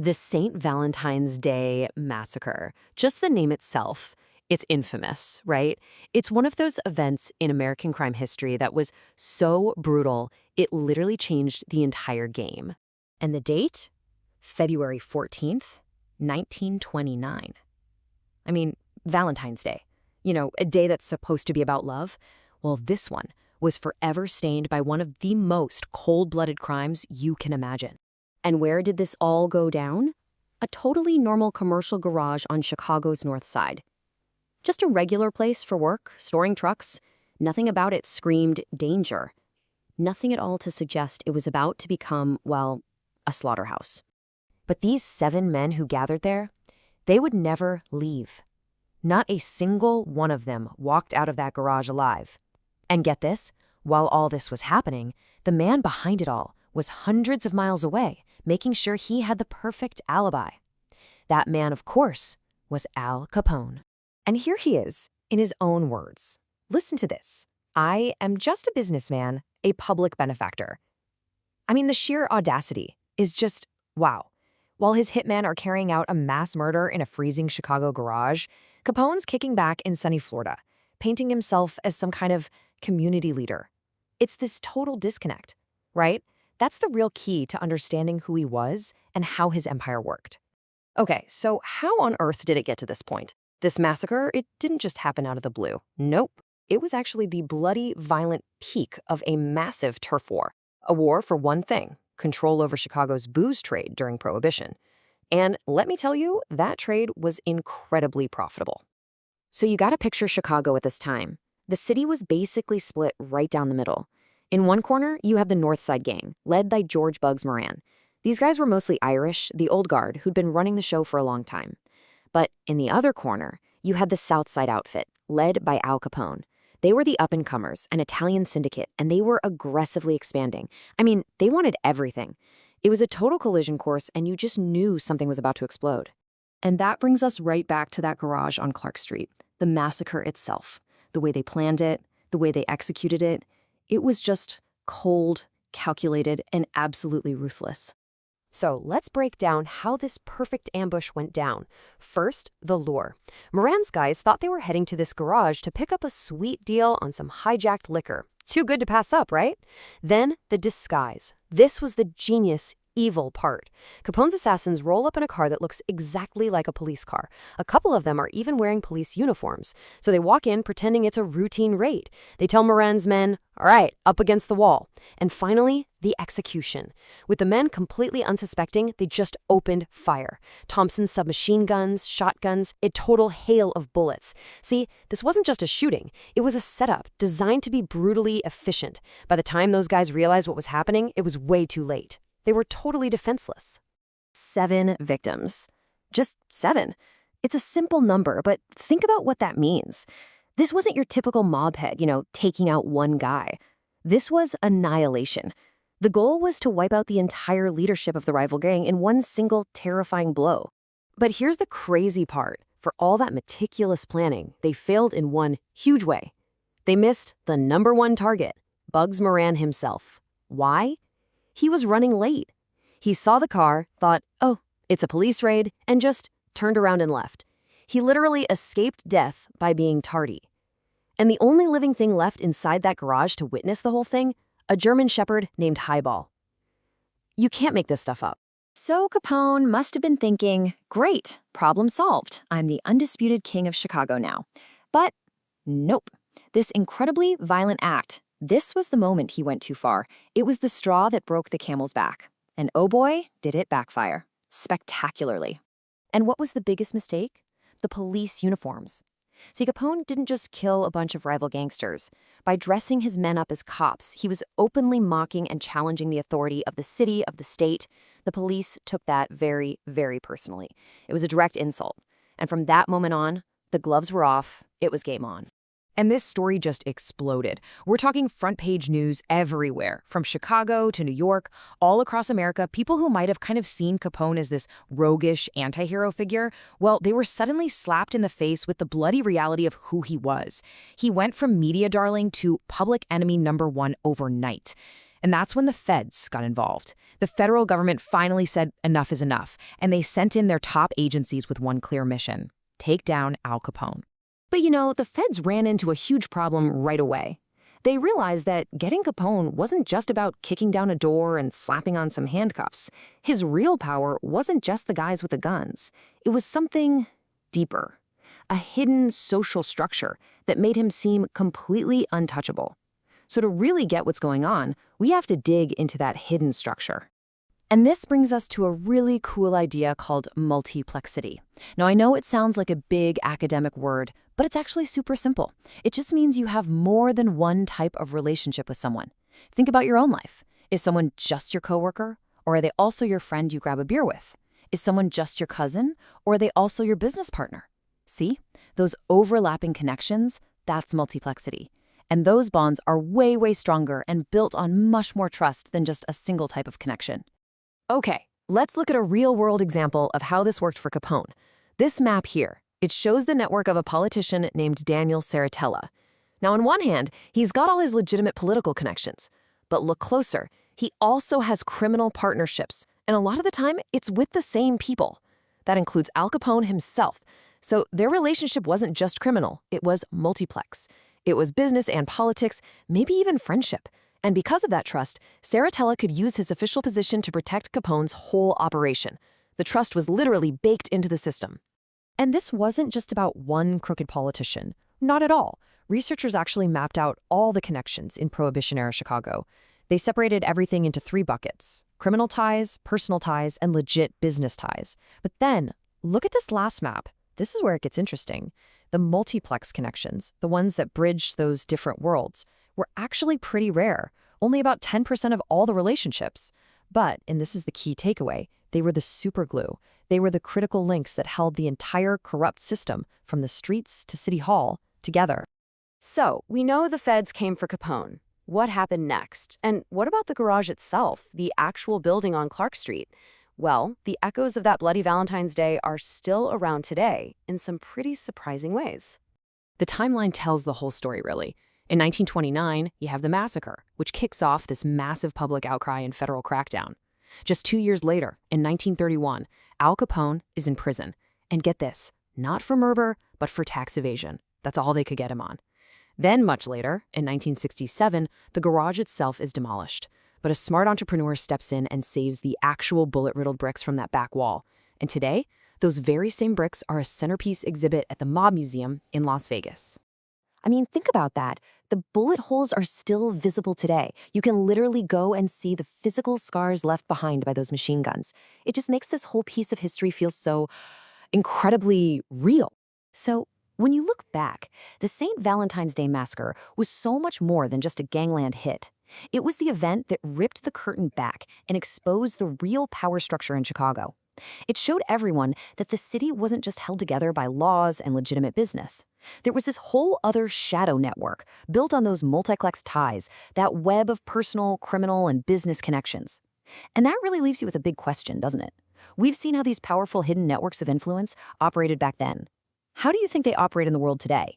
The St. Valentine's Day Massacre. Just the name itself, it's infamous, right? It's one of those events in American crime history that was so brutal, it literally changed the entire game. And the date? February 14th, 1929. I mean, Valentine's Day. You know, a day that's supposed to be about love. Well, this one was forever stained by one of the most cold-blooded crimes you can imagine. And where did this all go down? A totally normal commercial garage on Chicago's North Side. Just a regular place for work, storing trucks. Nothing about it screamed danger. Nothing at all to suggest it was about to become, well, a slaughterhouse. But these 7 men who gathered there, they would never leave. Not a single one of them walked out of that garage alive. And get this, while all this was happening, the man behind it all was hundreds of miles away, making sure he had the perfect alibi. That man, of course, was Al Capone. And here he is, in his own words. Listen to this. I am just a businessman, a public benefactor. I mean, the sheer audacity is just, wow. While his hitmen are carrying out a mass murder in a freezing Chicago garage, Capone's kicking back in sunny Florida, painting himself as some kind of community leader. It's this total disconnect, right? That's the real key to understanding who he was and how his empire worked. Okay, so how on earth did it get to this point? This massacre, it didn't just happen out of the blue. Nope. It was actually the bloody, violent peak of a massive turf war. A war for one thing, control over Chicago's booze trade during Prohibition. And let me tell you, that trade was incredibly profitable. So you gotta picture Chicago at this time. The city was basically split right down the middle. In one corner, you have the North Side Gang, led by George Bugs Moran. These guys were mostly Irish, the old guard, who'd been running the show for a long time. But in the other corner, you had the South Side outfit, led by Al Capone. They were the up-and-comers, an Italian syndicate, and they were aggressively expanding. I mean, they wanted everything. It was a total collision course, and you just knew something was about to explode. And that brings us right back to that garage on Clark Street, the massacre itself. The way they planned it, the way they executed it, it was just cold, calculated, and absolutely ruthless. So let's break down how this perfect ambush went down. First, the lure. Moran's guys thought they were heading to this garage to pick up a sweet deal on some hijacked liquor. Too good to pass up, right? Then, the disguise. This was the genius, evil part. Capone's assassins roll up in a car that looks exactly like a police car. A couple of them are even wearing police uniforms. So they walk in pretending it's a routine raid. They tell Moran's men, all right, up against the wall. And finally, the execution. With the men completely unsuspecting, they just opened fire. Thompson's submachine guns, shotguns, a total hail of bullets. See, this wasn't just a shooting. It was a setup designed to be brutally efficient. By the time those guys realized what was happening, it was way too late. They were totally defenseless. 7 victims. Just 7. It's a simple number, but think about what that means. This wasn't your typical mob head, taking out one guy. This was annihilation. The goal was to wipe out the entire leadership of the rival gang in one single terrifying blow. But here's the crazy part. For all that meticulous planning, they failed in one huge way. They missed the #1 target, Bugs Moran himself. Why? He was running late. He saw the car, thought, oh, it's a police raid, and just turned around and left. He literally escaped death by being tardy. And the only living thing left inside that garage to witness the whole thing, a German shepherd named Highball. You can't make this stuff up. So Capone must have been thinking, great, problem solved. I'm the undisputed king of Chicago now. But nope. This incredibly violent act, this was the moment he went too far. It was the straw that broke the camel's back. And oh boy, did it backfire. Spectacularly. And what was the biggest mistake? The police uniforms. See, Capone didn't just kill a bunch of rival gangsters. By dressing his men up as cops, he was openly mocking and challenging the authority of the city, of the state. The police took that very, very personally. It was a direct insult. And from that moment on, the gloves were off, it was game on. And this story just exploded. We're talking front-page news everywhere, from Chicago to New York, all across America. People who might have kind of seen Capone as this roguish anti-hero figure, well, they were suddenly slapped in the face with the bloody reality of who he was. He went from media darling to public enemy #1 overnight. And that's when the feds got involved. The federal government finally said enough is enough, and they sent in their top agencies with one clear mission: take down Al Capone. But the feds ran into a huge problem right away. They realized that getting Capone wasn't just about kicking down a door and slapping on some handcuffs. His real power wasn't just the guys with the guns. It was something deeper, a hidden social structure that made him seem completely untouchable. So to really get what's going on, we have to dig into that hidden structure. And this brings us to a really cool idea called multiplexity. Now, I know it sounds like a big academic word, but it's actually super simple. It just means you have more than one type of relationship with someone. Think about your own life. Is someone just your coworker, or are they also your friend you grab a beer with? Is someone just your cousin, or are they also your business partner? See? Those overlapping connections, that's multiplexity. And those bonds are way, way stronger and built on much more trust than just a single type of connection. Okay, let's look at a real-world example of how this worked for Capone. This map here, it shows the network of a politician named Daniel Saratella. Now, on one hand, he's got all his legitimate political connections. But look closer, he also has criminal partnerships, and a lot of the time, it's with the same people. That includes Al Capone himself. So their relationship wasn't just criminal, it was multiplex. It was business and politics, maybe even friendship. And because of that trust, Saratella could use his official position to protect Capone's whole operation. The trust was literally baked into the system. And this wasn't just about one crooked politician. Not at all. Researchers actually mapped out all the connections in Prohibition-era Chicago. They separated everything into 3 buckets: criminal ties, personal ties, and legit business ties. But then, look at this last map. This is where it gets interesting. The multiplex connections, the ones that bridge those different worlds, were actually pretty rare, only about 10% of all the relationships. But, and this is the key takeaway, they were the superglue. They were the critical links that held the entire corrupt system, from the streets to City Hall, together. So, we know the feds came for Capone. What happened next? And what about the garage itself, the actual building on Clark Street? Well, the echoes of that bloody Valentine's Day are still around today in some pretty surprising ways. The timeline tells the whole story, really. In 1929, you have the Massacre, which kicks off this massive public outcry and federal crackdown. Just 2 years later, in 1931, Al Capone is in prison. And get this, not for murder, but for tax evasion. That's all they could get him on. Then, much later, in 1967, the garage itself is demolished. But a smart entrepreneur steps in and saves the actual bullet-riddled bricks from that back wall. And today, those very same bricks are a centerpiece exhibit at the Mob Museum in Las Vegas. I mean, think about that. The bullet holes are still visible today. You can literally go and see the physical scars left behind by those machine guns. It just makes this whole piece of history feel so incredibly real. So, when you look back, the St. Valentine's Day Massacre was so much more than just a gangland hit. It was the event that ripped the curtain back and exposed the real power structure in Chicago. It showed everyone that the city wasn't just held together by laws and legitimate business. There was this whole other shadow network built on those multiplex ties, that web of personal, criminal, and business connections. And that really leaves you with a big question, doesn't it? We've seen how these powerful hidden networks of influence operated back then. How do you think they operate in the world today?